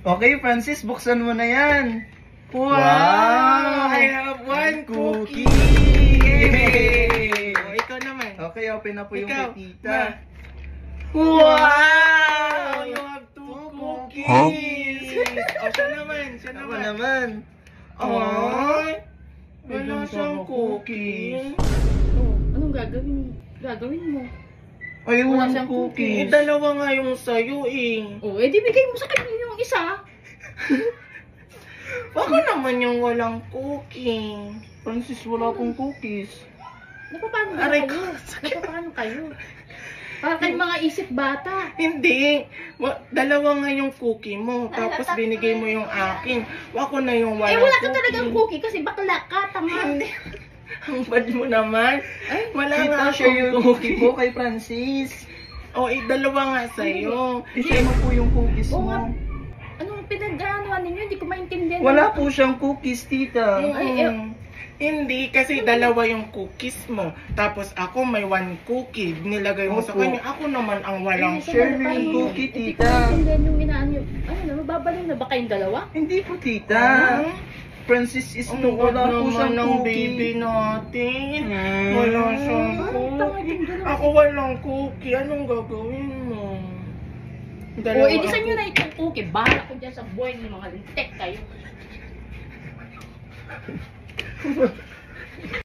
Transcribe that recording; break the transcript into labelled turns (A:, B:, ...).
A: Okay, Francis, buksan mo na yan.
B: Wow! I have one cookie!
A: Yay!
B: O, ikaw naman.
A: Okay, open na po yung
B: Ikaw,
A: kay tita.
B: Wow! You have two cookies!
A: Huh?
B: O, siya naman.
A: Ako naman.
B: Ay! Wala siyang cookies.
C: Oh, anong gagawin mo?
A: Ay,
C: Wala
A: one
C: siyang
A: cookies.
B: Dalawa nga yung sa'yo eh.
C: Oh, edi bigay mo sa kanya yung isa.
B: Baka naman yung walang cookie.
A: Francis, wala akong cookies.
C: Napapano
B: Aray
C: kayo?
B: ko,
C: Napapano kayo? Para kayong mga isip bata.
B: Hindi. Dalawa nga yung cookie mo. Tapos binigay mo yung akin. Ako na yung walang
C: Wala ka talagang cookie kasi bakla ka, tama.
B: Hindi. Ang bad mo naman. Ay, wala
A: Tita,
B: nga
A: share
B: akong
A: yung cookie po kay Francis.
B: O, dalawa nga sa'yo.
A: I-share mo po yung cookies
C: Oo nga.
A: mo.
C: Anong pinag-aanoan ninyo? Hindi ko maintindihan.
A: Wala po siyang cookies, tita.
B: Hindi, kasi dalawa yung cookies mo. Tapos ako may one cookie. Nilagay mo sa
A: Opo.
B: kanya. Ako naman ang walang
A: Share mo yung cookie, tita.
C: Hindi ko maintindihan yung inaano yung... Ano na, mababaliw na ba kayong dalawa?
A: Hindi po, tita. Francis is
B: Ang
A: no, wala po
B: naman
A: siyang
B: ng
A: cookie.
B: baby natin.
A: Hmm.
B: Wala siyang
C: tama,
B: cookie.
C: tingnan mo.
B: Ako walang cookie. Anong gagawin mo?
C: O, edisan nyo na itong cookie. Bahala ko dyan sa buhay ng mga lintek kayo.